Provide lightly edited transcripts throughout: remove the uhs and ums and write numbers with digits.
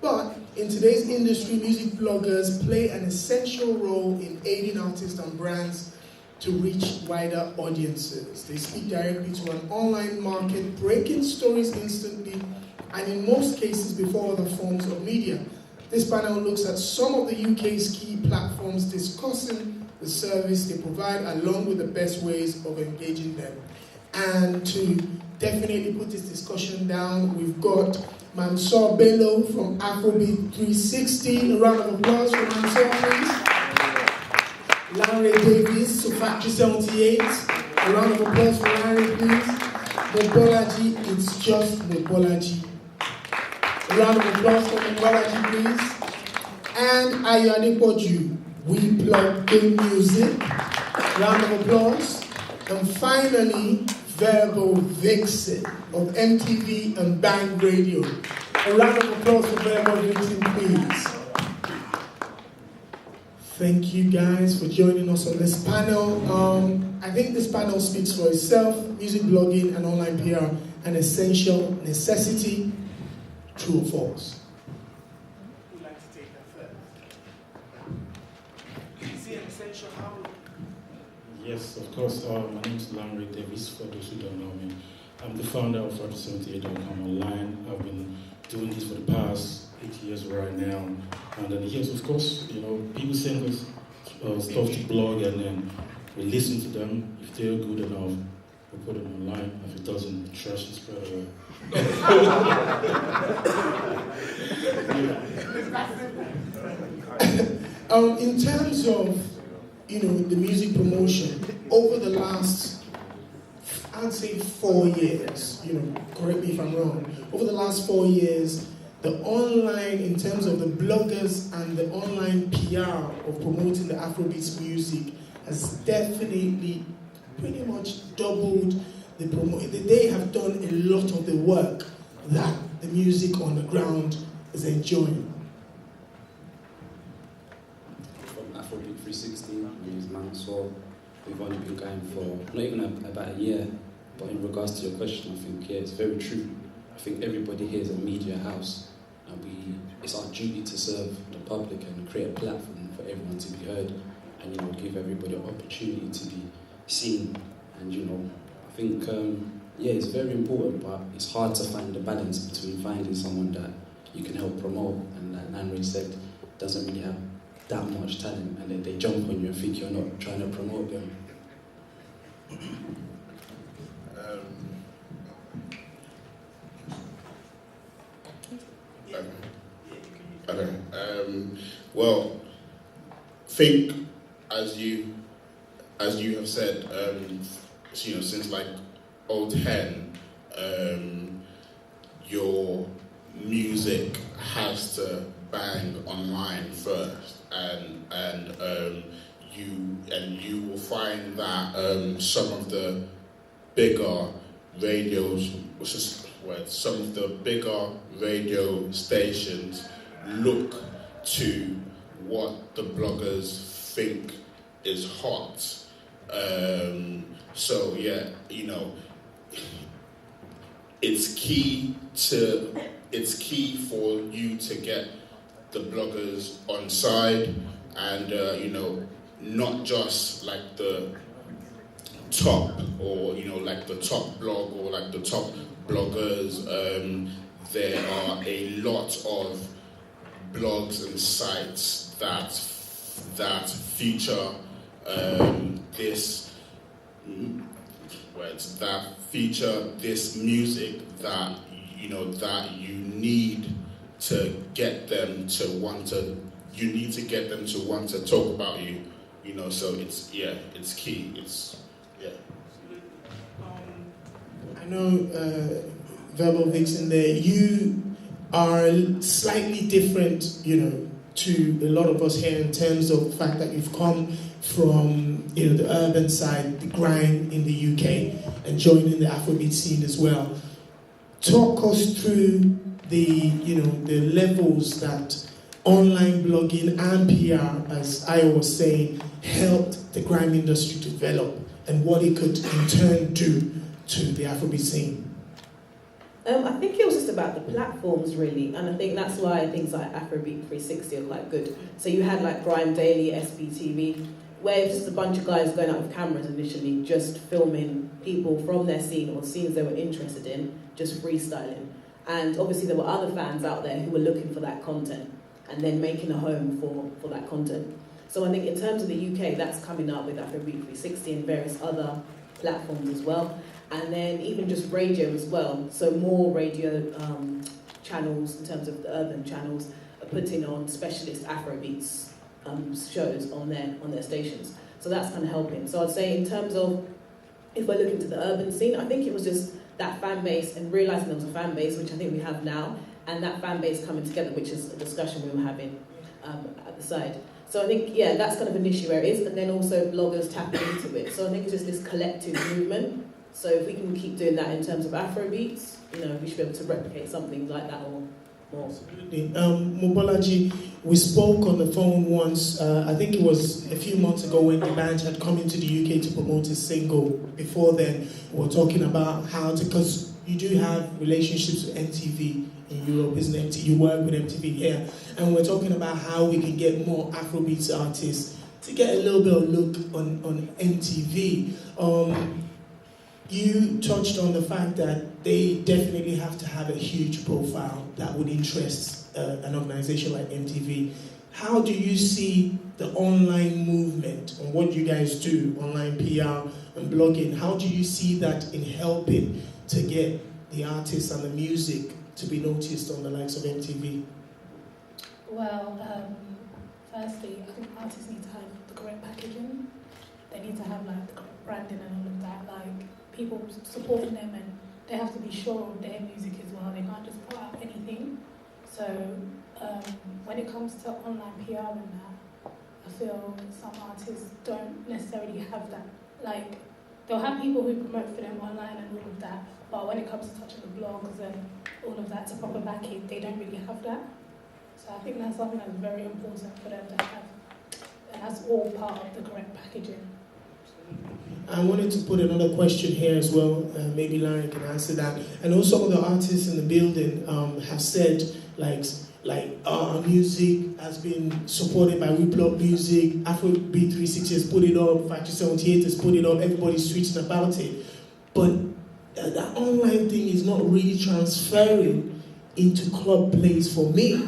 But in today's industry, music bloggers play an essential role in aiding artists and brands to reach wider audiences. They speak directly to an online market, breaking stories instantly, and in most cases before other forms of media. This panel looks at some of the UK's key platforms, discussing the service they provide along with the best ways of engaging them. And to definitely put this discussion down, we've got Mansour Bello from Afrobeat 360. A round of applause for Mansour, please. Larry Davis to Factory 78. A round of applause for Larry, please. Mobolaji, it's just Mobolaji. A round of applause for Mobolaji, please. And Ayane Poju, we plug good music. Round of applause. And finally, Verbal Vixen of MTV and Bang Radio. A round of applause for Verbal Vixen, please. Thank you guys for joining us on this panel. I think this panel speaks for itself. Music blogging and online PR, an essential necessity. True or false? Who'd like to take that first? Is it an essential how? Yes, of course. My name is Larry Davis, for those who don't know me. I'm the founder of 478.com online. I've been doing this for the past 8 years right now. And then yes, of course, people send us stuff to blog, and then we listen to them. If they're good enough, we put them online. If it doesn't, trash is spread away. In terms of the music promotion, over the last, I'd say 4 years, correct me if I'm wrong, over the last 4 years, the online, in terms of the bloggers and the online PR of promoting the Afrobeat music, has definitely pretty much doubled the promotion. They have done a lot of the work that the music on the ground is enjoying. From Afrobeat 360, my name is Mansour. We've only been going for not even about a year, but in regards to your question, I think, yeah, it's very true. I think everybody here is a media house, and it's our duty to serve the public and create a platform for everyone to be heard, and give everybody an opportunity to be seen. And I think it's very important, but it's hard to find the balance between finding someone that you can help promote, and like Lanry said, doesn't really have that much talent, and then they jump on you and think you're not trying to promote them. Well, think as you have said, since like old hen, your music has to bang online first, and you will find that some of the bigger radios, some of the bigger radio stations look to what the bloggers think is hot. So yeah, it's key for you to get the bloggers on side, and not just like the top, or like the top blog or like the top bloggers. There are a lot of blogs and sites that feature this music that you need to get them to want to. You need to get them to want to talk about you. So it's key. I know Verbal Vixen there. You are slightly different, to a lot of us here in terms of the fact that you've come from, the urban side, the grind in the UK, and joining the Afrobeat scene as well. Talk us through the levels that online blogging and PR, as I was saying, helped the grime industry develop, and what it could in turn do to the Afrobeat scene. I think it was just about the platforms really, and I think that's why things like Afrobeat 360 are quite good. So you had like Grime Daily, SBTV, where it's just a bunch of guys going out with cameras initially, just filming people from their scene or scenes they were interested in, just freestyling. And obviously there were other fans out there who were looking for that content and then making a home for that content. So I think in terms of the UK, that's coming up with Afrobeat 360 and various other platforms as well. And then even just radio as well. So more radio channels in terms of the urban channels are putting on specialist Afrobeats shows on their stations. So that's kind of helping. So I'd say in terms of, if we're looking to the urban scene, I think it was just that fan base and realising there was a fan base, which I think we have now, and that fan base coming together, which is a discussion we were having at the side. So I think, yeah, that's kind of an issue where it is, and then also bloggers tapping into it. So I think it's just this collective movement. So if we can keep doing that in terms of Afrobeats, we should be able to replicate something like that or more. Absolutely. Mobolaji, we spoke on the phone once, I think it was a few months ago when the band had come into the UK to promote a single. Before then, we were talking about how to, because you do have relationships with MTV in Europe, isn't it? You work with MTV here, and we're talking about how we can get more Afrobeats artists to get a little bit of look on MTV. You touched on the fact that they definitely have to have a huge profile that would interest an organization like MTV. How do you see the online movement and what you guys do, online PR and blogging, how do you see that in helping to get the artists and the music to be noticed on the likes of MTV? Well, firstly, I think artists need to have the correct packaging. They need to have like the correct branding and all of that. Like people supporting them, and they have to be sure of their music as well. They can't just put out anything. So when it comes to online PR and that, I feel some artists don't necessarily have that. Like they'll have people who promote for them online and all of that, but when it comes to touching the blogs and all of that to proper back it, they don't really have that. So I think that's something that's very important for them to have. And that's all part of the correct packaging. I wanted to put another question here as well. Maybe Larry can answer that. I know some of the artists in the building have said, our music has been supported by We Blog Music, Afrobeat 360 has put it up, Factory 78 has put it up, everybody's tweeting about it. But that online thing is not really transferring into club plays for me.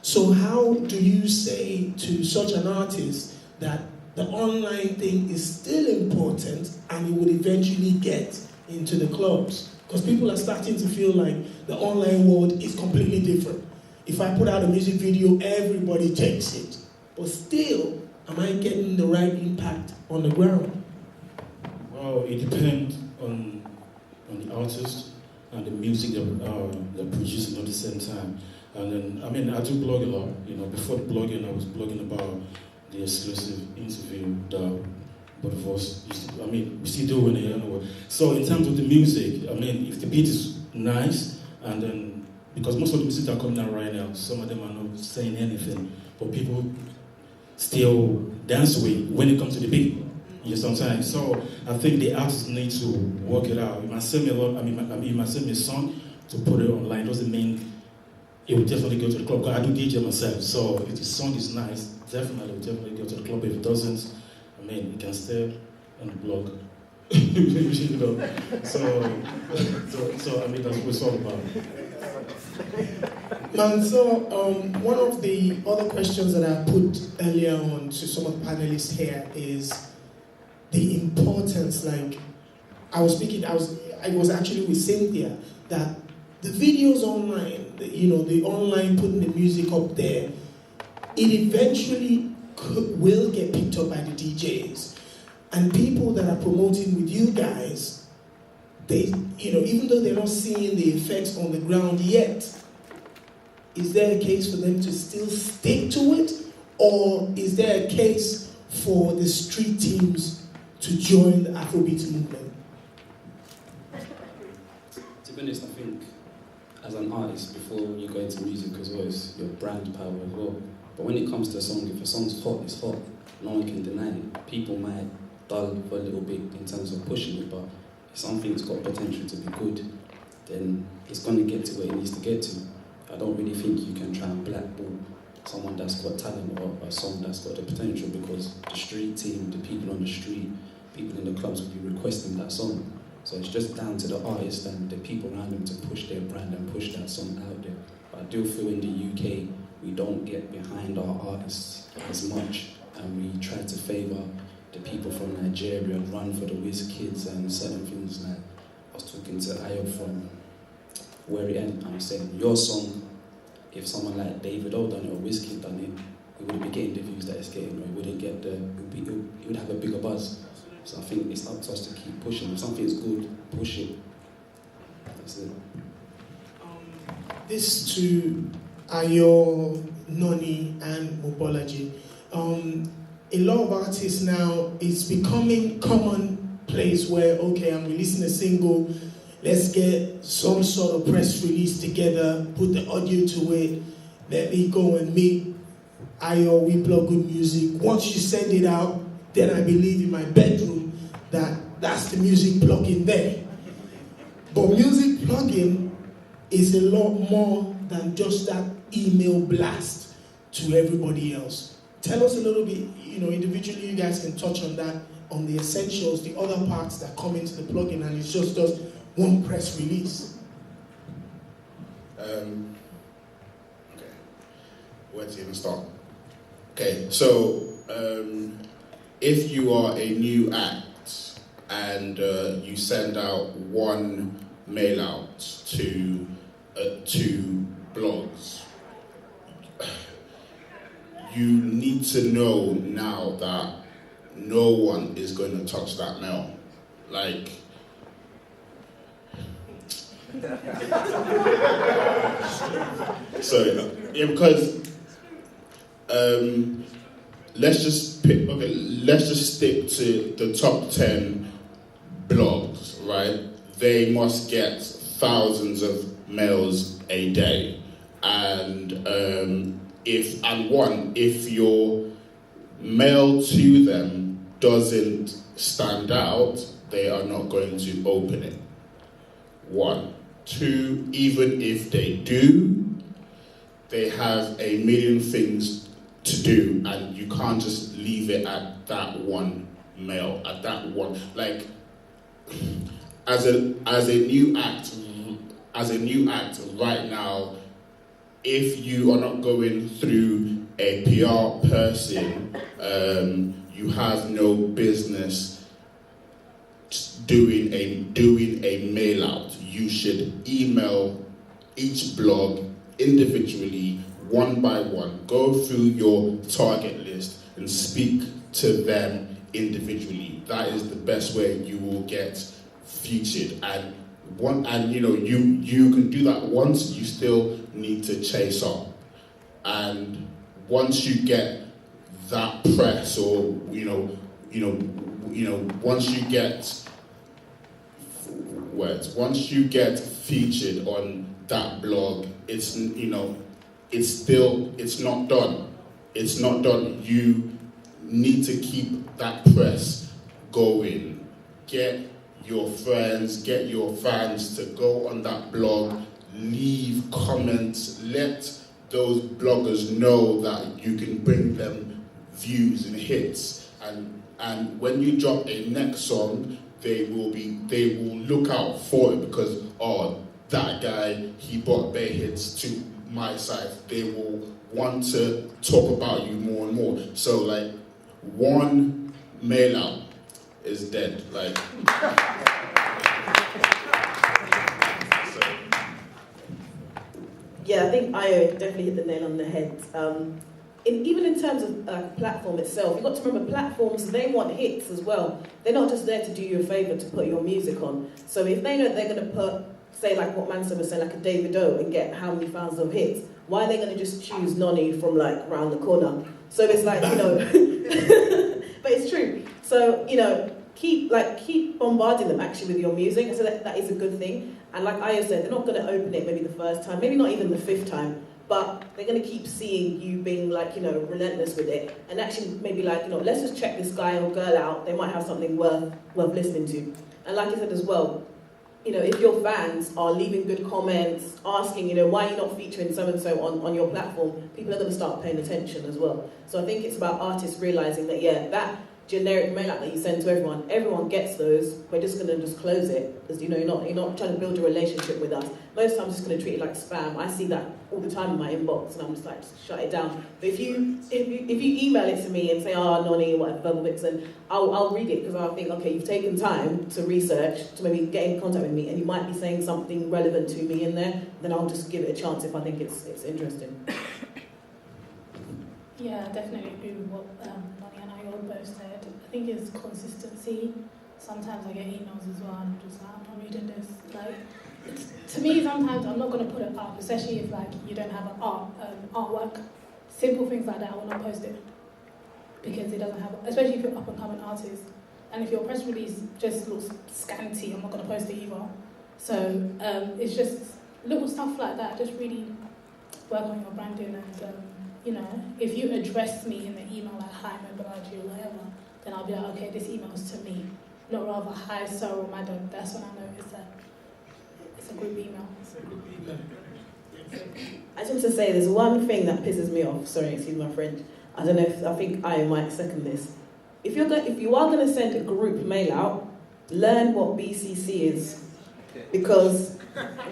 So how do you say to such an artist that the online thing is still important and it would eventually get into the clubs? Because people are starting to feel like the online world is completely different. If I put out a music video, everybody takes it. But still, am I getting the right impact on the ground? Well, it depends on the artist and the music they're producing at the same time. And then, I do blog a lot. Before blogging, I was blogging about the exclusive interview that both of us used to, we still doing it anyway. So in terms of the music, if the beat is nice, and then, because most of the music that are coming out right now, some of them are not saying anything, but people still dance with when it comes to the beat. Sometimes. So I think the artists need to work it out. You might send me you might send me a song to put it online. Doesn't mean it will definitely go to the club. Because I do DJ myself. So if the song is nice, definitely go to the club. If it doesn't, it can stay on the blog. So that's what it's all about. Man, so one of the other questions that I put earlier on to some of the panelists here is the importance, I was actually with Cynthia, that the videos online, the online putting the music up there, it eventually will get picked up by the DJs. And people that are promoting with you guys, they, even though they're not seeing the effects on the ground yet, is there a case for them to still stick to it? Or is there a case for the street teams to join the Afrobeat movement? To be honest, I think as an artist, before you go into music as well, it's your brand power as well. But when it comes to a song, if a song's hot, it's hot. No one can deny it. People might dull for a little bit in terms of pushing it, but if something's got potential to be good, then it's going to get to where it needs to get to. I don't really think you can try and blackball someone that's got talent or a song that's got the potential, because the street team, the people on the street, people in the clubs will be requesting that song. So it's just down to the artist and the people around them to push their brand and push that song out there. But I do feel in the UK, we don't get behind our artists as much, and we try to favour the people from Nigeria, run for the Wizkids and certain things. Like, I was talking to Ayo from Where It End, and I said, your song, if someone like David O done it or Wizkid done it, it wouldn't be getting the views that it's getting, or it wouldn't get it would have a bigger buzz. So I think it's up to us to keep pushing. If something is good, push it. That's it. This to Ayo, Noni, and Mobolaji. A lot of artists now, it's becoming commonplace where, okay, I'm releasing a single, let's get some sort of press release together, put the audio to it, let me go and meet Ayo, we plug good music. Once you send it out, then I believe in my bedroom that that's the music plug-in there. But music plug-in is a lot more than just that email blast to everybody else. Tell us a little bit, individually you guys can touch on that, on the essentials, the other parts that come into the plugin, and it's just one press release. Okay, where to even start? Okay, so if you are a new act and you send out one mail out to blogs, you need to know now that no one is going to touch that mail. Like, so yeah, because let's just stick to the top 10 blogs, right? They must get thousands of mails a day, and if your mail to them doesn't stand out, they are not going to open it. 1. 2, even if they do, they have a million things to do, and you can't just leave it at that one mail, at that one. Like, as a new act right now, if you are not going through a PR person, you have no business doing a mail out. You should email each blog individually, one by one. Go through your target list and speak to them individually. That is the best way you will get featured. And you can do that once. You still need to chase up. And once you get that press, or once you get featured on that blog, it's not done. It's not done. You need to keep that press going. Get your friends, get your fans to go on that blog, leave comments, let those bloggers know that you can bring them views and hits, and when you drop a next song, they will look out for it, because that guy, he brought bare hits to my site. They will want to talk about you more and more. So like, one mail out is dead. Like, yeah, I think Ayo definitely hit the nail on the head. Even in terms of platform itself, you've got to remember, platforms, they want hits as well. They're not just there to do you a favour to put your music on. So if they know they're going to put, say like what Mansa was saying, like a David O, and get how many thousands of hits, why are they going to just choose Noni from like round the corner? So it's like, but it's true. So, keep bombarding them actually with your music. So that is a good thing. And like Ayo said, they're not going to open it maybe the first time, maybe not even the 5th time, but they're going to keep seeing you being like, relentless with it. And actually maybe like, let's just check this guy or girl out. They might have something worth listening to. And like I said as well, you know, if your fans are leaving good comments, asking, you know, why are you not featuring so-and-so on your platform, people are going to start paying attention as well. So I think it's about artists realising that, yeah, that generic mail out that you send to everyone gets those, we're just going to just close it. Because, you know, you're not trying to build a relationship with us. Most times, just going to treat it like spam. I see that all the time in my inbox, and I'm just like, just shut it down. But if you email it to me and say, oh, Nonny, whatever, Verbal Vixen, I'll read it, because I'll think, okay, you've taken time to research, to maybe get in contact with me, and you might be saying something relevant to me in there, then I'll just give it a chance if I think it's interesting. Yeah, I definitely agree with what Nonny and I all both said. I think it's consistency. Sometimes I get emails as well, and I'm just like, I'm not reading this. Like, to me, sometimes I'm not going to put it up, especially if like you don't have an artwork. Simple things like that, I will not post it because it doesn't have. Especially if you're up and coming artist, and if your press release just looks scanty, I'm not going to post it either. So it's just little stuff like that. Just really work on your branding, and you know, if you address me in the email like hi, Membalaji or whatever, then I'll be like, okay, this email is to me, not rather hi, sir or madam. That's when I know it's a group email. I just want to say there's one thing that pisses me off. Sorry, excuse my French. I don't know if I think I might second this. If you are going to send a group mail out, learn what BCC is, because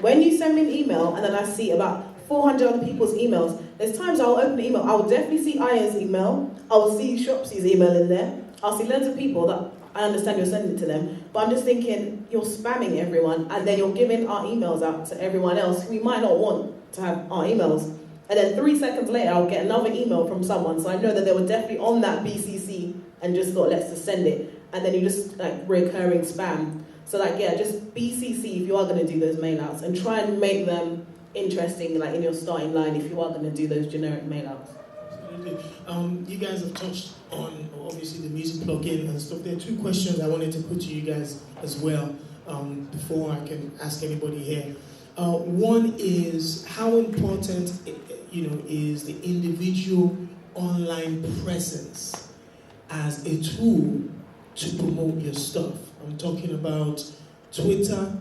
when you send me an email and then I see about 400 other people's emails, there's times I'll open the email, I will definitely see Iron's email, I will see Shopsy's email in there, I'll see loads of people that I understand you're sending it to them, but I'm just thinking you're spamming everyone, and then you're giving our emails out to everyone else who we might not want to have our emails. And then 3 seconds later, I'll get another email from someone, so I know that they were definitely on that BCC and just thought, let's just send it. And then you just like recurring spam. So like, yeah, just BCC if you are going to do those mail outs, and try and make them interesting, like in your starting line, if you are going to do those generic mail outs. Absolutely. You guys have touched on obviously the music plugin and stuff. There are 2 questions I wanted to put to you guys as well before I can ask anybody here. One is how important is the individual online presence as a tool to promote your stuff. I'm talking about Twitter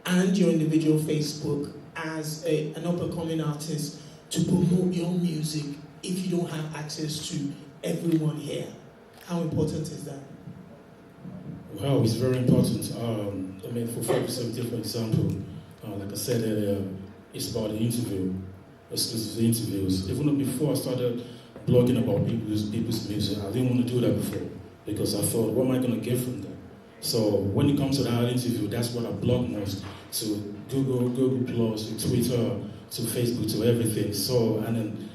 and your individual Facebook as an up-and-coming artist to promote your music if you don't have access to everyone here. How important is that? Well, it's very important. For 570, for example, like I said earlier, it's about the interview, exclusive interviews. Even before I started blogging about people's music, I didn't want to do that before, because I thought, what am I going to get from that? So when it comes to that interview, that's what I blog most, to Google Plus, to Twitter, to Facebook, to everything. So, and then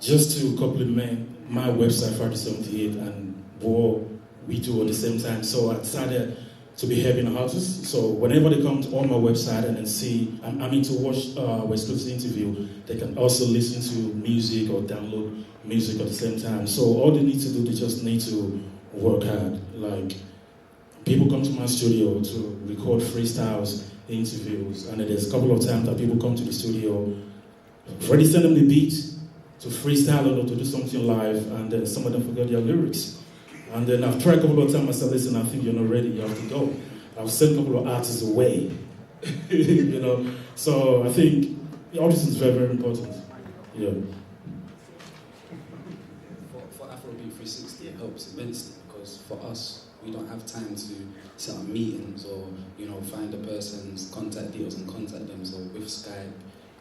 just to complement my website, 578, and what we do at the same time. So I decided to be helping artists. So whenever they come on my website and then see, to watch Westcoast's interview, they can also listen to music or download music at the same time. So all they need to do, they just need to work hard. Like, people come to my studio to record freestyles, interviews, and there's a couple of times that people come to the studio, already send them the beat to freestyle or to do something live, and then some of them forget their lyrics. And then I've tried a couple of times, I said, listen, I think you're not ready, you have to go. I've sent a couple of artists away, So I think all this is very, very important. Yeah. For Afrobeat 360, it helps immensely, because for us, we don't have time to set up meetings or, find a person's contact details and contact them. So with Skype,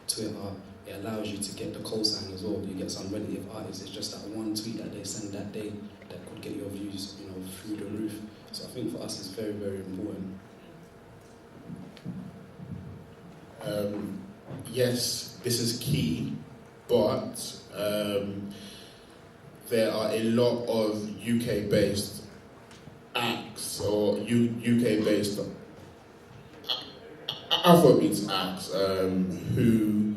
Twitter, it allows you to get the cosign as well. You get some relative artists. It's just that one tweet that they send that day that could get your views, through the roof. So I think for us, it's very, very important. Yes, this is key, but there are a lot of UK-based acts or UK-based Afrobeat acts who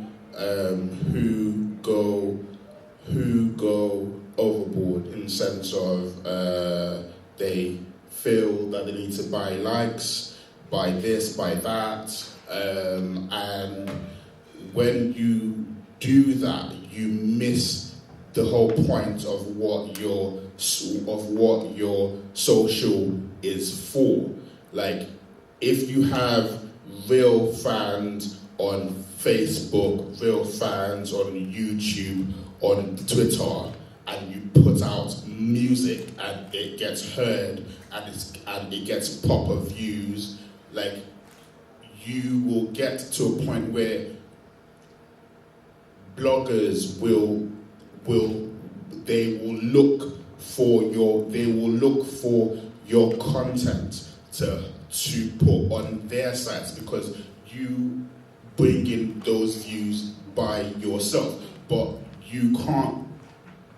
go overboard in the sense of they feel that they need to buy likes, buy this, buy that, and when you do that, you miss the whole point of what your social is for. Like, if you have real fans on Facebook, real fans on YouTube, on Twitter, and you put out music and it gets heard and it gets proper views, like you will get to a point where bloggers will look for your content to put on their sites because you bring in those views by yourself. But you can't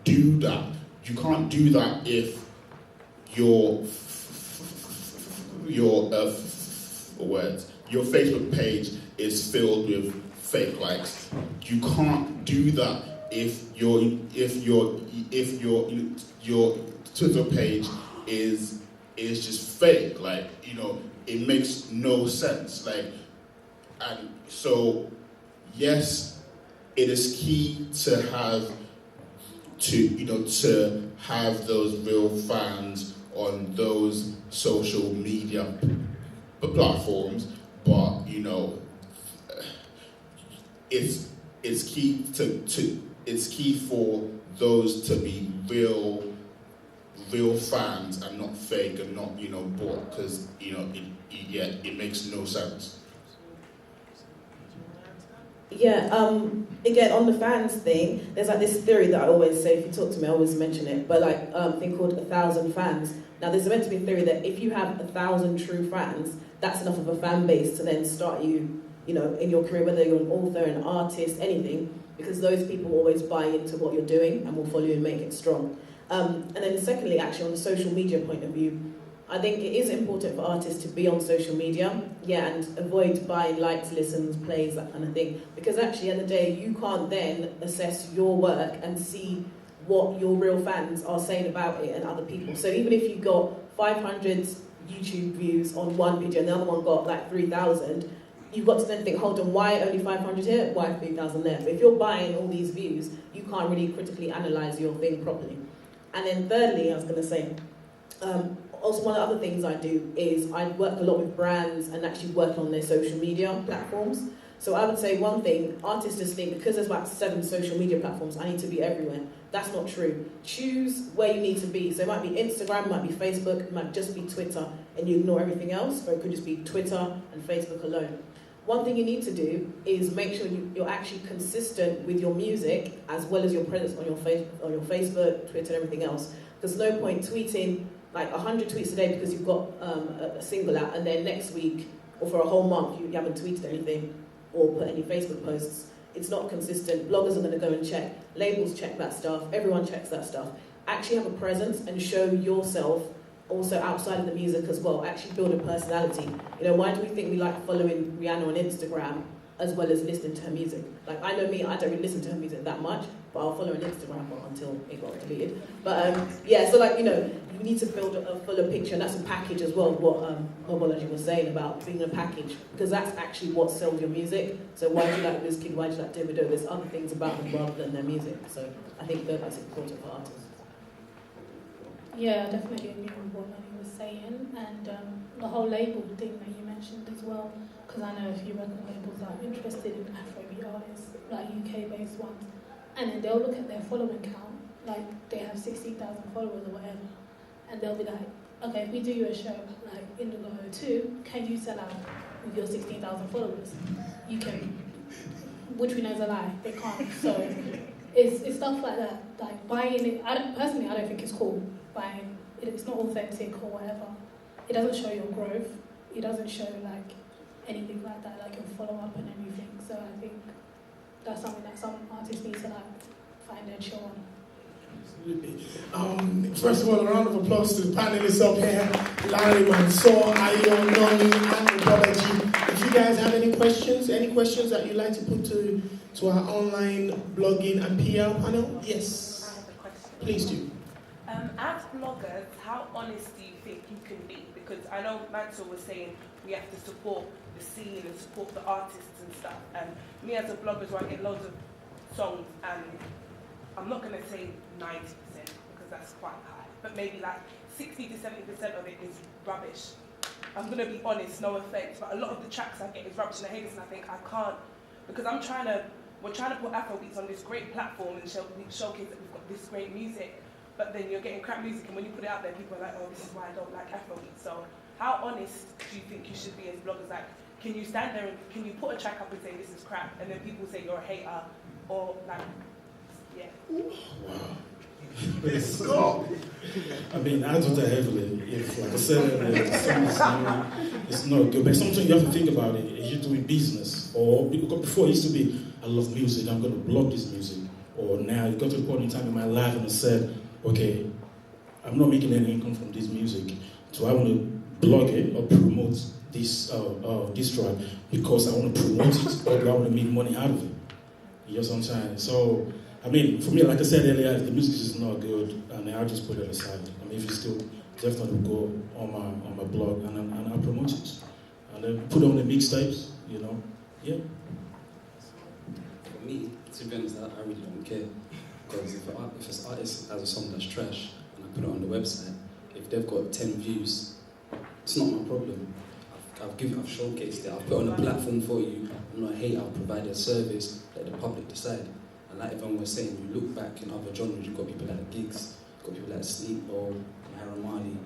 do that. You can't do that if your Facebook page is filled with fake likes. You can't do that if your Twitter page is just fake. Like, you know, it makes no sense. Like, and so yes, it is key to have those real fans on those social media platforms, but you know, it's key it's key for those to be real fans and not fake and not, you know, bought, because you know it makes no sense. Yeah, again, on the fans thing, there's like this theory that I always say, if you talk to me, I always mention it, but like thing called 1,000 fans. Now, there's meant to be a theory that if you have 1,000 true fans, that's enough of a fan base to then start you know, in your career, whether you're an author, an artist, anything, because those people always buy into what you're doing and will follow you and make it strong. And then secondly, actually, on the social media point of view, I think it is important for artists to be on social media, yeah, and avoid buying likes, listens, plays, that kind of thing. Because actually, at the end of the day, you can't then assess your work and see what your real fans are saying about it and other people. So even if you got 500 YouTube views on one video and the other one got like 3,000, you've got to then think, hold on, why only 500 here? Why 3,000 there? But if you're buying all these views, you can't really critically analyse your thing properly. And then thirdly, I was going to say, also one of the other things I do is I work a lot with brands and actually work on their social media platforms. So I would say one thing, artists just think because there's about 7 social media platforms, I need to be everywhere. That's not true. Choose where you need to be. So it might be Instagram, it might be Facebook, it might just be Twitter, and you ignore everything else, or it could just be Twitter and Facebook alone. One thing you need to do is make sure you're actually consistent with your music as well as your presence on your Facebook, Twitter, and everything else. There's no point tweeting like 100 tweets a day because you've got a single out, and then next week or for a whole month you haven't tweeted anything or put any Facebook posts. It's not consistent. Bloggers are going to go and check. Labels check that stuff. Everyone checks that stuff. Actually have a presence and show yourself also outside of the music as well. Actually build a personality. You know, why do we think we like following Rihanna on Instagram as well as listening to her music? Like, I know me, I don't really listen to her music that much, but I'll follow her on Instagram until it got deleted. But yeah, so like, you know, you need to build a fuller picture, and that's a package as well, what Mobology was saying about being a package, because that's actually what sells your music. So why do you like Wizkid, why do you like Davido? There's other things about them rather than their music. So I think that's important for artists. Yeah, I definitely agree with what Lonnie was saying, and the whole label thing that you mentioned as well, because I know a few record labels are interested in Afrobeat artists, like UK-based ones, and then they'll look at their following count, like they have 60,000 followers or whatever, and they'll be like, okay, if we do you a show like Indigo 2, can you sell out with your 16,000 followers? You can, which we know is a lie, they can't. So it's stuff like that, like buying it. I don't think it's cool. Buying it's not authentic or whatever. It doesn't show your growth. It doesn't show like anything like that, like your follow up and everything. So I think that's something that some artists need to like find their chill on. Absolutely. First of all, a round of applause to the panelists up here, Larry, Mansour, Ayo, Nomi, and Mobology. If you guys have any questions that you'd like to put to our online blogging and PR panel? Yes. I have a question. Please do. As bloggers, how honest do you think you can be? Because I know Mansour was saying we have to support the scene and support the artists and stuff. And me as a blogger, I get loads of songs, and I'm not going to say 90% because that's quite high, but maybe like 60 to 70% of it is rubbish. I'm going to be honest, no offence, but a lot of the tracks I get is rubbish and I hate this, and I think I can't, because we're trying to put Afrobeats on this great platform and showcase that we've got this great music, but then you're getting crap music, and when you put it out there, people are like, oh, this is why I don't like Afrobeats. So how honest do you think you should be as bloggers? Like, can you stand there and can you put a track up and say this is crap, and then people say you're a hater, or like, yeah. Wow. Let's go. I mean, I do that heavily. If, like I said, it's not good. But sometimes you have to think about it. Is you doing business? Or before it used to be, I love music, I'm going to blog this music. Or now it got to a point in time in my life and I said, okay, I'm not making any income from this music. So I want to blog it or promote this track because I want to promote it or do I want to make money out of it? You know what I'm saying? So, I mean, for me, like I said earlier, if the music is not good, and I'll just put it aside. I mean, if it's still, definitely go on my blog and I'll promote it. And then put on the mixtapes, you know, yeah. For me, to be honest, I really don't care. Because if an artist has a song that's trash, and I put it on the website, if they've got 10 views, it's not my problem. I've showcased it, I've put on a platform for you. I'm not a hater, I'll provide a service, let the public decide. And like everyone was saying, you look back in other genres, you've got people like Gigs, you've got people like Sleepbowl, Haramali.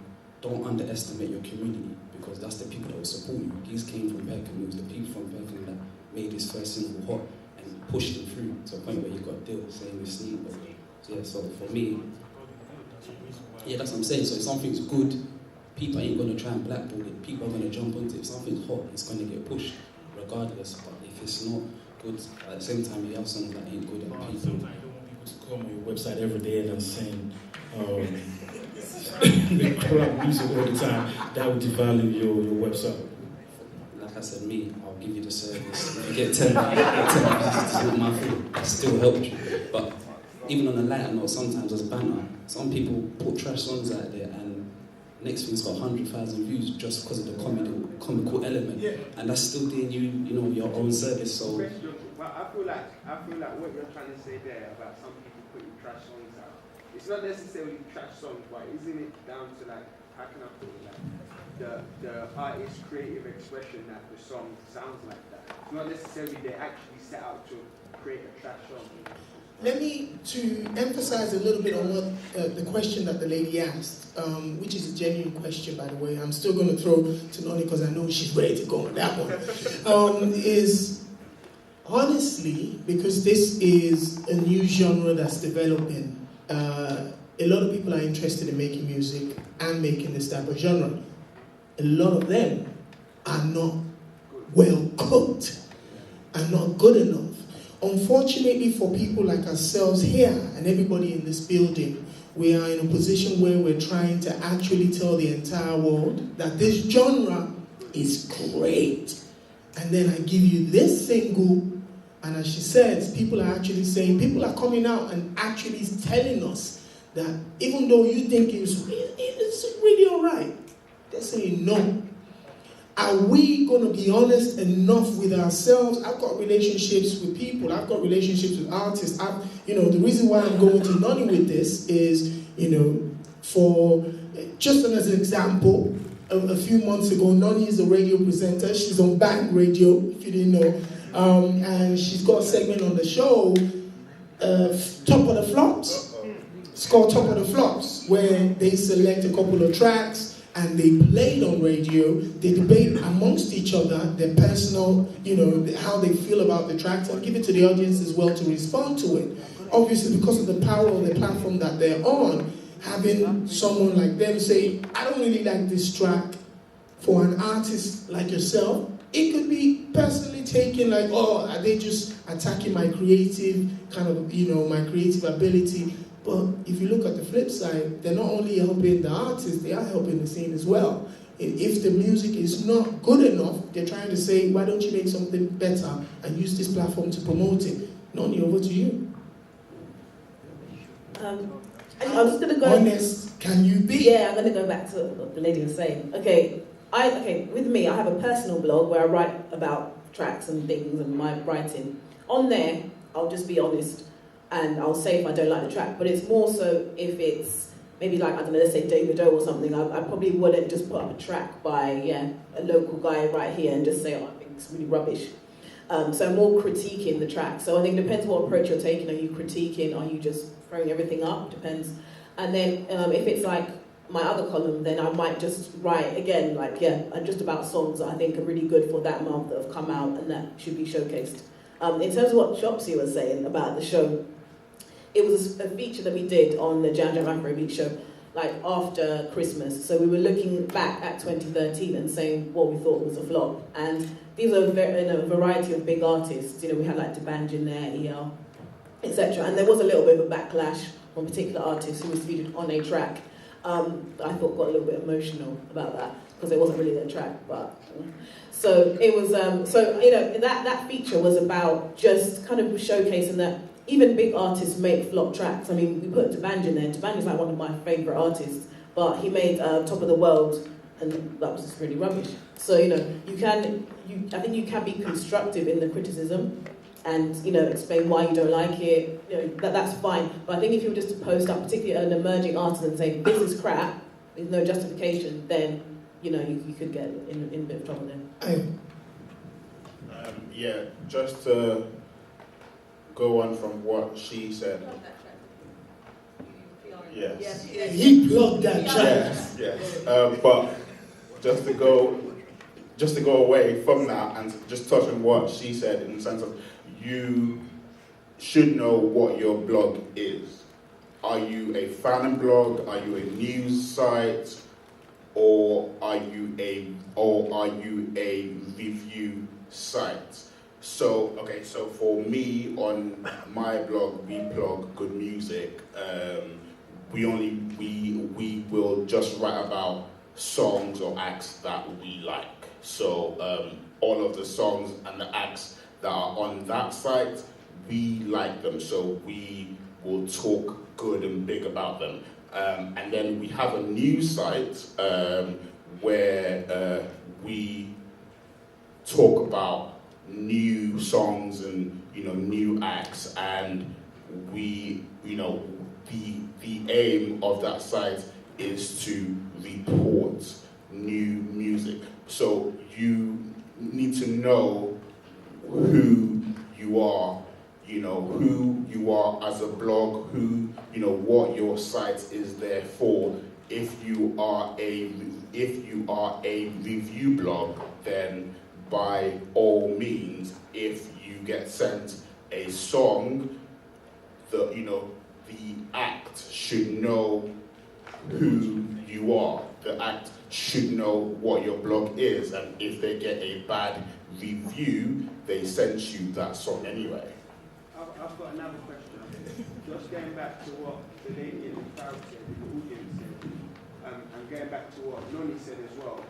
Don't underestimate your community, because that's the people that will support you. Gigs came from Peckham, it was the people from Peckham that made his first single hot and pushed him through to a point where he got deals, saying with Sleepbowl. So yeah, so for me, yeah, that's what I'm saying. So if something's good, people ain't going to try and blackball it. People are going to jump onto it. If something's hot, it's going to get pushed regardless. But if it's not good, at the same time, you have songs that ain't good and people... Sometimes you don't want people to come on your website every day and saying the crap music all the time. That would devalue your website. Like I said, me, I'll give you the service. If you get 10 it's not my fault. I still helped you. But even on a lighter note, sometimes as banter, some people put trash songs out there and next thing's got 100,000 views just because of the comical element. Yeah. And that's still doing you know, your own service. So But I feel like what you're trying to say there about some people putting trash songs out, it's not necessarily trash songs, but isn't it down to like, how can I put it, like the artist's creative expression that the song sounds like that. It's not necessarily they actually set out to create a trash song. Let me to emphasize a little bit on what the question that the lady asked, which is a genuine question, by the way. I'm still going to throw to Noni because I know she's ready to go on that one. Is honestly, because this is a new genre that's developing, a lot of people are interested in making music and making this type of genre. A lot of them are not well cooked and not good enough. Unfortunately for people like ourselves here and everybody in this building, we are in a position where we're trying to actually tell the entire world that this genre is great. And then I give you this single, and as she says, people are actually saying, people are coming out and actually telling us that even though you think it's really all right, they're saying no. Are we going to be honest enough with ourselves? I've got relationships with people. I've got relationships with artists. The reason why I'm going to Noni with this is, for just as an example, a few months ago, Noni is a radio presenter. She's on Bang Radio, if you didn't know. And she's got a segment on the show, Top of the Flops. It's called Top of the Flops, where they select a couple of tracks and they play it on radio. They debate amongst each other their personal, how they feel about the tracks, and give it to the audience as well to respond to it. Obviously, because of the power of the platform that they're on, having someone like them say, I don't really like this track, for an artist like yourself, it could be personally taken like, oh, are they just attacking my creative my creative ability? But if you look at the flip side, they're not only helping the artist, they are helping the scene as well. If the music is not good enough, they're trying to say, why don't you make something better and use this platform to promote it? Noni, over to you. I'm just going to go... Honest, can you be? Yeah, I'm going to go back to what the lady was saying. Okay, with me, I have a personal blog where I write about tracks and things and my writing. On there, I'll just be honest, and I'll say if I don't like the track, but it's more so if it's maybe like, I don't know, let's say David O or something, I probably wouldn't just put up a track by a local guy right here and just say, oh, I think it's really rubbish. So more critiquing the track. So I think it depends what approach you're taking. Are you critiquing? Are you just throwing everything up? Depends. And then if it's like my other column, then I might just write again, like, just about songs that I think are really good for that month that have come out and that should be showcased. In terms of what Chopsy was saying about the show, it was a feature that we did on the Jam Jam Afrobeat show, like after Christmas. So we were looking back at 2013 and saying what we thought was a flop. And these are a variety of big artists. You know, we had like D'banj in there, EL, etc. And there was a little bit of a backlash on particular artists who was featured on a track. I thought got a little bit emotional about that because it wasn't really their track, but so it was. So you know, that feature was about just kind of showcasing that even big artists make flop tracks. I mean, we put D'banj in there. D'banj is like one of my favourite artists, but he made Top of the World, and that was just really rubbish. So you know, I think you can be constructive in the criticism, and you know, explain why you don't like it. You know, that's fine. But I think if you were just to post up, particularly an emerging artist, and say this is crap, there's no justification, then you know you could get in a bit of trouble then. Yeah, just to go on from what she said. Yes. He plugged that track. Yes. But just to go away from that and just touch on what she said in the sense of you should know what your blog is. Are you a fan blog? Are you a news site? Or are you a review site? So for me on my blog, we blog good music. We will just write about songs or acts that we like. So all of the songs and the acts that are on that site, we like them. So we will talk good and big about them. And then we have a news site where we talk about new songs and new acts, and we the aim of that site is to report new music. So you need to know who you are, who you are as a blog, what your site is there for. If you are a review blog, then by all means, if you get sent a song, the act should know who you are. The act should know what your blog is, and if they get a bad review, they sent you that song anyway. I've got another question. Just going back to what the lady in the crowd said, the audience said, and going back to what Noni said as well.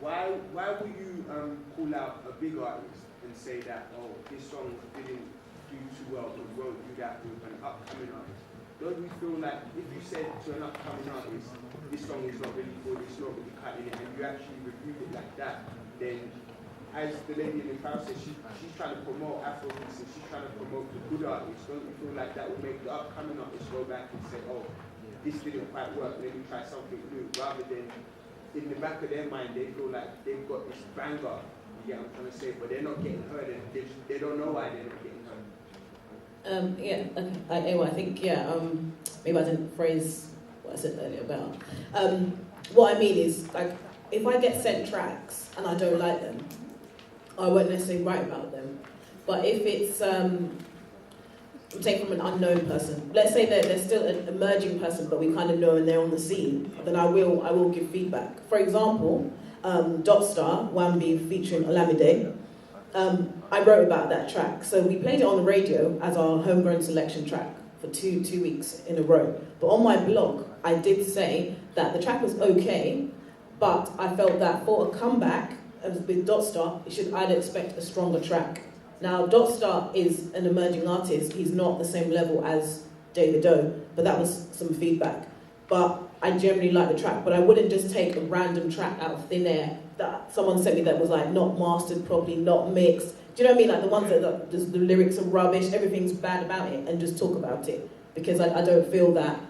Why would you call out a big artist and say that, oh, this song didn't do too well, but won't do that with an upcoming artist? Don't you feel like if you said to an upcoming artist, this song is not really good, it's not really cutting it, and you actually reviewed it like that, then as the lady in the crowd said, she's trying to promote Afrobeat, and she's trying to promote the good artists. Don't you feel like that would make the upcoming artists go back and say, oh, this didn't quite work, let me try something new, rather than in the back of their mind, they feel like they've got this banger, you get what I'm trying to say, but they're not getting heard, and they don't know why they're not getting heard. Anyway, I think, maybe I didn't phrase what I said earlier about. What I mean is, like, if I get sent tracks and I don't like them, I won't necessarily write about them. But if it's, take from an unknown person, let's say that they're still an emerging person, but we kind of know and they're on the scene, then I will give feedback. For example, Dotstar, Wambi featuring Olamide, I wrote about that track. So we played it on the radio as our homegrown selection track for two weeks in a row. But on my blog, I did say that the track was okay, but I felt that for a comeback with Dotstar, I'd expect a stronger track. Now, Dotstar is an emerging artist. He's not the same level as David O, but that was some feedback. But I generally like the track, but I wouldn't just take a random track out of thin air that someone sent me that was like not mastered properly, not mixed. Do you know what I mean? Like the ones that the lyrics are rubbish, everything's bad about it, and just talk about it. Because I don't feel that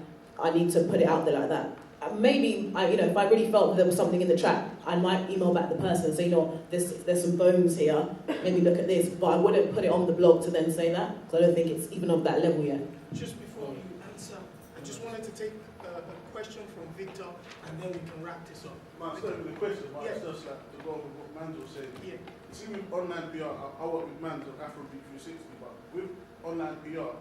I need to put it out there like that. Maybe, if I really felt there was something in the track, I might email back the person and say, there's some bones here, maybe look at this, but I wouldn't put it on the blog to then say that, because I don't think it's even of that level yet. Just before you answer, I just wanted to take a question from Victor, and then we can wrap this up. It's not even a question, but Yeah. it's just like to go with what Manzo said. Yeah. You see, with online PR, I work with Manzo on Afrobeat 360, but with online PR,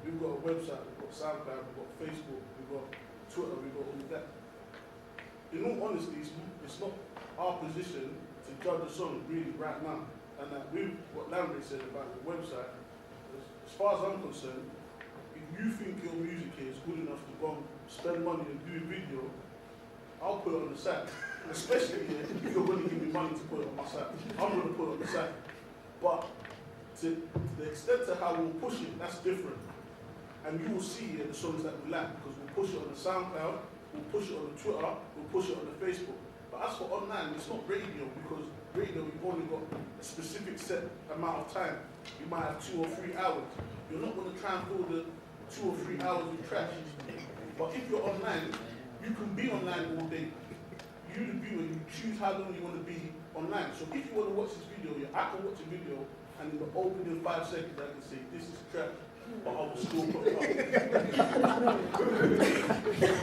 we've got a website, we've got SoundCloud, we've got Facebook, we've got Twitter, we've got all of that. In all honesty, it's not our position to judge the song really right now. And with what Lambert said about the website, as far as I'm concerned, if you think your music is good enough to go and spend money and do a video, I'll put it on the site. Especially if you're going to give me money to put it on my site. I'm going to put it on the site. But to the extent to how we'll push it, that's different. And you will see the songs that we like, because we'll push it on the SoundCloud, we'll push it on the Twitter, we'll push it on the Facebook. But as for online, it's not radio, because radio, you've only got a specific set amount of time. You might have 2 or 3 hours. You're not going to try and fill the 2 or 3 hours with trash. But if you're online, you can be online all day. You, the viewer, you choose how long you want to be online. So if you want to watch this video, I can watch a video, and in the opening 5 seconds, I can say, this is trash. But I will still put it up.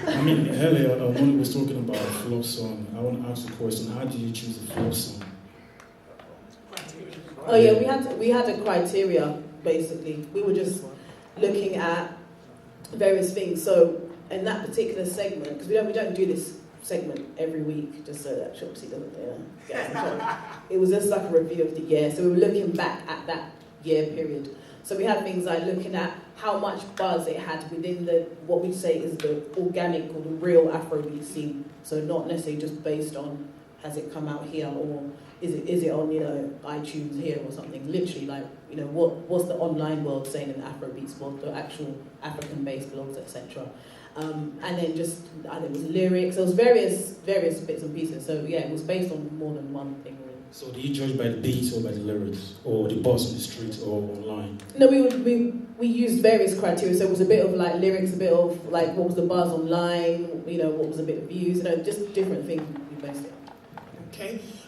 I mean, earlier, when we was talking about a flop song, I want to ask a question. How do you choose a flop song? Oh yeah, we had a criteria, basically. We were just looking at various things. So in that particular segment, because we don't do this segment every week, just so that Shopsy doesn't get us in trouble. It was just like a review of the year. So we were looking back at that year period. So we had things like looking at how much buzz it had within what we say is the organic or the real Afrobeat scene. So not necessarily just based on has it come out here or is it on iTunes here or something. Literally what's the online world saying in the Afrobeats world, the actual African-based blogs, etc. And then just it was lyrics. There was various bits and pieces. So yeah, it was based on more than one thing. So do you judge by the beats or by the lyrics or the buzz on the streets or online? No, we used various criteria. So it was a bit of lyrics, a bit of what was the buzz online, what was a bit of views, just different things we based it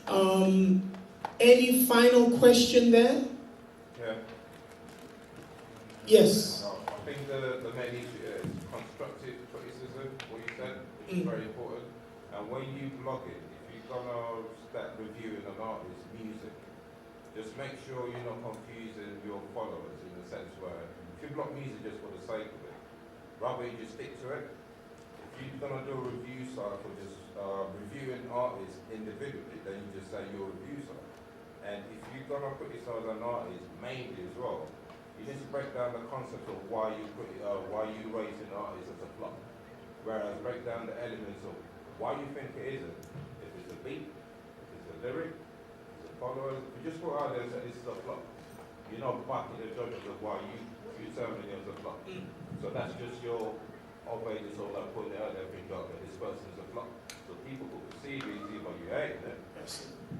on. Okay. Any final question there? Yeah. Yes. I think the main issue is constructive criticism, what you said, which is very important. And when you blog it, if you're gonna start reviewing an artist's music, just make sure you're not confusing your followers in the sense where if you block music just for the sake of it, rather you just stick to it. If you're gonna do a review site for just reviewing artists individually, then you just say your review site. And if you're gonna criticize an artist mainly as well, you need to break down the concept of why you rate an artist as a flop. Whereas break down the elements of why you think it isn't. If it's a beat, if it's a lyric, if it's a follower, if you just put out there and say this is a flop, you're not backing the judgment of why you determine it as a flop. So that's just your obey this all like putting it out there for that this person is a flop. So people could perceive it either you hate it,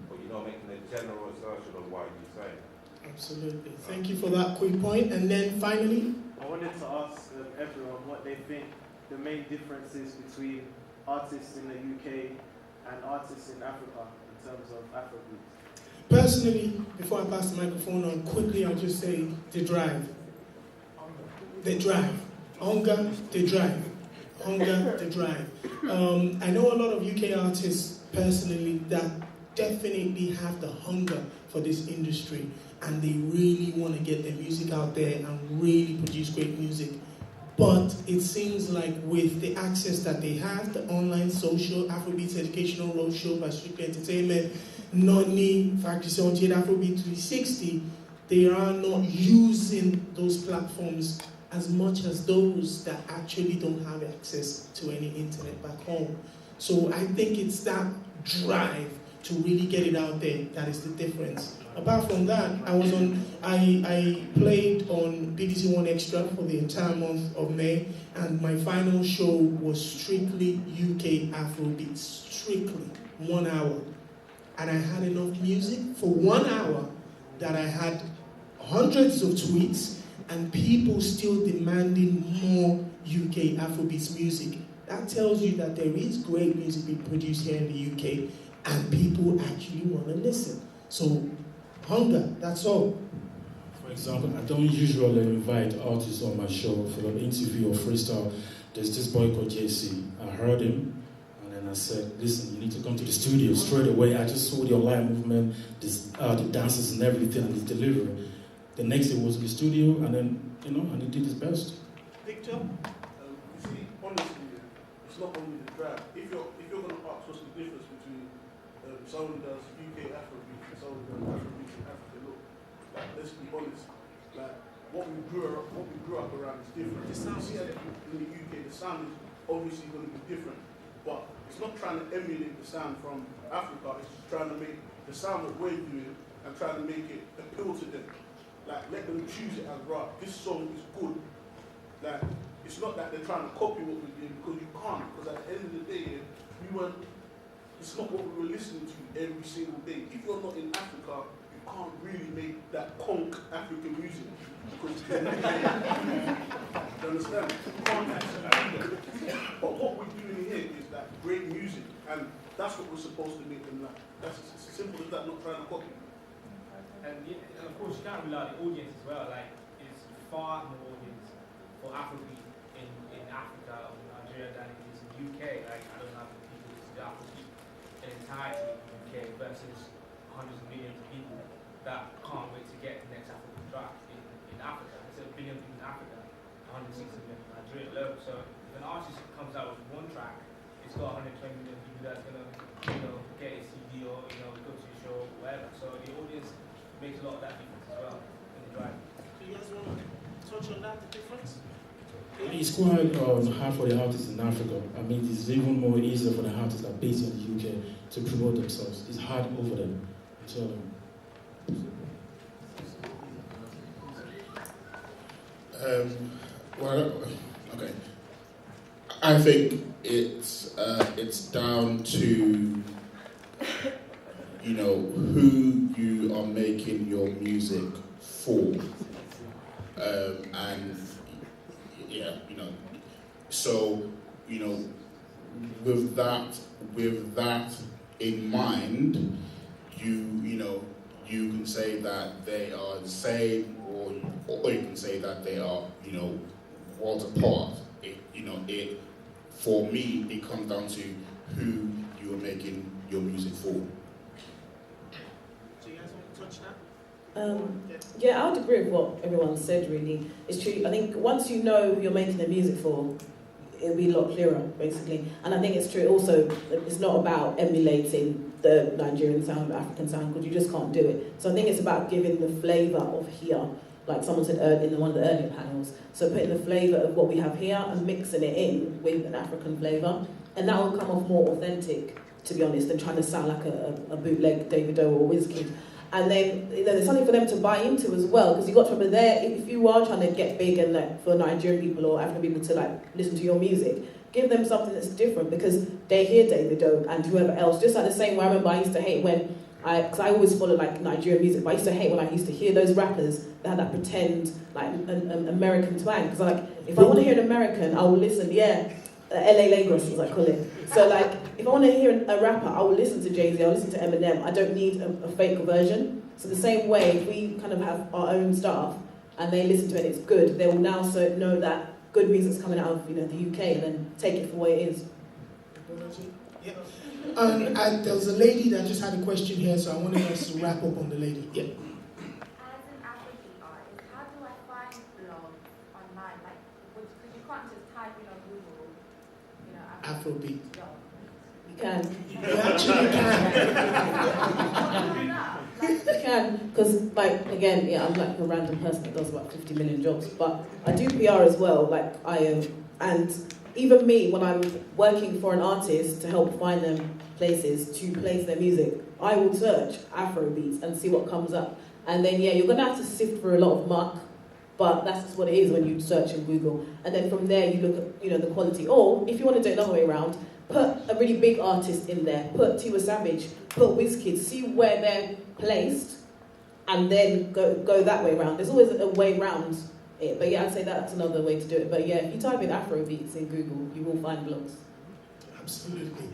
but you're not making a general assertion of why you say it. Absolutely. Thank you for that quick point. And then finally, I wanted to ask everyone what they think the main difference is between artists in the UK and artists in Africa in terms of Afrobeat. personally, before I pass the microphone on, quickly I'll just say the drive. The drive. Hunger, the drive. Hunger, the drive. I know a lot of UK artists personally that definitely have the hunger for this industry and they really want to get their music out there and really produce great music. But it seems like with the access that they have, the online, social, Afrobeat educational roadshow by Strictly Entertainment, Notni, Factory 78, Afrobeat 360, they are not using those platforms as much as those that actually don't have access to any internet back home. So I think it's that drive to really get it out there that is the difference. Apart from that, I played on BBC One Extra for the entire month of May, and my final show was strictly UK Afrobeat, strictly 1 hour. And I had enough music for 1 hour that I had hundreds of tweets and people still demanding more UK Afrobeats music. That tells you that there is great music being produced here in the UK and people actually want to listen. So, hunger, that's all. For example, I don't usually invite artists on my show for an interview or freestyle. There's this boy called JC. I heard him, and then I said, listen, you need to come to the studio straight away. I just saw the online movement, the dances and everything, and his delivery. The next day was in the studio, and then, and he did his best. Victor, you see, honestly, it's not only the drive. If you're going to ask what's the difference between someone who does UK Afrobeat and someone who does Afrobeat in Africa, look, like, let's be honest, like, what we grew up around is different. The sound in the UK, the sound is obviously going to be different, but it's not trying to emulate the sound from Africa. It's just trying to make the sound that we're doing and trying to make it appeal to them. Like, let them choose it as right. This song is good. Like, it's not that they're trying to copy what we're doing, because you can't. Because at the end of the day, it's not what we were listening to every single day. If you're not in Africa, you can't really make that conk African music. Because you understand? You can't actually do that. But what we're doing here is that great music, and that's what we're supposed to make them like. That's as simple as that, not trying to copy. And of course, you can't rely on the audience as well. Like, it's far more audience for Afrobeat in Africa or Nigeria than it is in the UK. Like, I don't know how many people listen to Afrobeat in entirety in the UK versus hundreds of millions of people that can't wait to get the next Afrobeat track in Africa. It's a billion people in Africa, 160 million in Nigeria alone. So if an artist comes out with one track, it's got 120 million people that's gonna, get a CD or go to a show or whatever. So the audience makes a lot of that difference as well in the drive. Do you guys want to touch on that, the difference? It's quite hard for the artists in Africa. I mean, it's even more easier for the artists that are based in the UK to promote themselves. It's hard over them. I tell them. Okay. I think it's down to who you are making your music for, and so with that in mind, you can say that they are the same, or you can say that they are worlds apart. For me, it comes down to who you are making your music for. So you guys want to touch that? Yeah, I would agree with what everyone said, really. It's true. I think once you know who you're making the music for, it'll be a lot clearer, basically. And I think it's true also, it's not about emulating the Nigerian sound, the African sound, because you just can't do it. So I think it's about giving the flavour of here, like someone said in one of the earlier panels. So putting the flavour of what we have here and mixing it in with an African flavour, and that will come off more authentic, to be honest, than trying to sound like a bootleg Davido or Wizkid. And then there's something for them to buy into as well, because you've got to remember there, if you are trying to get big and for Nigerian people or African people to listen to your music, give them something that's different, because they hear Davido and whoever else. Just like the same way I remember I used to hate when because I always follow Nigerian music, but I used to hate when I used to hear those rappers that had that pretend an American twang. Because if I want to hear an American, I will listen. LA Lagos, as I call it. So if I want to hear a rapper, I will listen to Jay-Z, I'll listen to Eminem. I don't need a fake version. So the same way, if we kind of have our own stuff and they listen to it, it's good. They will now know that good music's coming out of the UK, and then take it for what it is. Yeah. And there was a lady that just had a question here, so I wanted us to wrap up on the lady. Yeah. As an Afrobeat artist, how do I find blogs online? Because you can't just type in on Google, Afrobeat. You can. You actually can. You can, because again, I'm like a random person that does about 50 million jobs, but I do PR as well, and even me, when I'm working for an artist to help find them places to place their music, I will search Afrobeats and see what comes up. And then, you're going to have to sift through a lot of muck, but that's just what it is when you search in Google. And then from there, you look at, the quality. Or, if you want to do it another way around, put a really big artist in there. Put Tiwa Savage, put Wizkid, see where they're placed, and then go that way around. There's always a way around it. But yeah, I'd say that's another way to do it. But yeah, if you type in Afrobeats in Google, you will find blogs. Absolutely.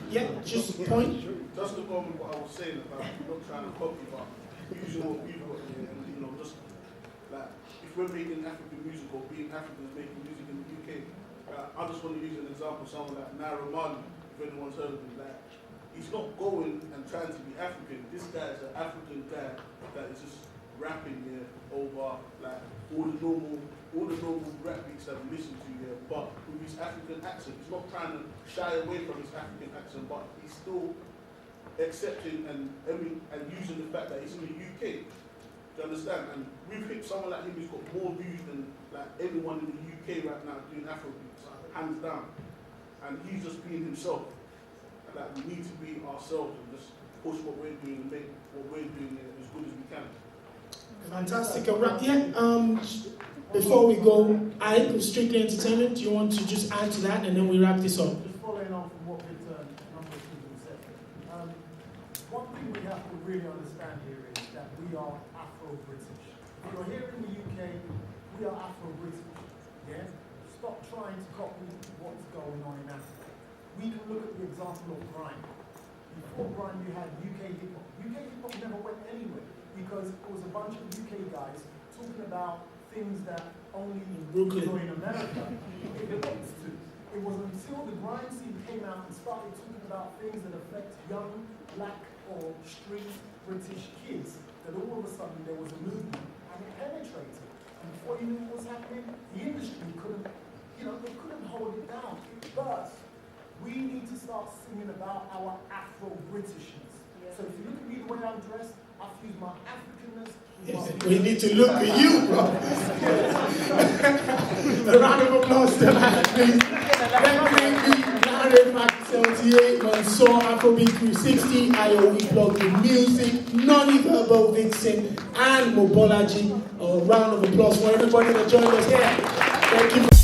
Yeah, just point. Just to go with what I was saying about not trying to copy, but using what we've got here, and you know, just like if we're making African music or being Africans making music in the UK, I just want to use an example. Someone like Naira Marley, if anyone's heard of him, like he's not going and trying to be African. This guy is an African guy that is just rapping here over like all the normal rap beats that we listen to here, but with his African accent. He's not trying to shy away from his African accent, but he's still accepting and using the fact that he's in the UK. Do you understand? And we've hit someone like him who's got more views than like anyone in the UK right now doing Afrobeats, hands down. And he's just being himself. And that we need to be ourselves and just push what we're doing and make what we're doing as good as we can. Fantastic. Before we go, Ike of Strictly Entertainment, do you want to just add to that and then we wrap this up? Just following on from what Victor and a number of people said, one thing we have to really understand here is that we are Afro-British. If you're here in the UK, we are Afro-British. Yeah? Stop trying to copy what's going on in Africa. We can look at the example of grime. Before grime, you had UK hip-hop. UK hip-hop never went anywhere because it was a bunch of UK guys talking about things that only people in America it relates to. It was until the grime scene came out and started talking about things that affect young, black, or street British kids that all of a sudden there was a movement and it penetrated. And before you knew what was happening, the industry couldn't hold it down. It burst. We need to start singing about our Afro-Britishness. So if you look at me the way I'm dressed, I fuse my Africanness. We need to look at you, bro. A round of applause to that, please. Larry Mac 78, Mansour, Afrobeat 360, IOE blog with music, non-verbal Vixen, and Mobolaji. A round of applause for everybody that joined us here. Thank you.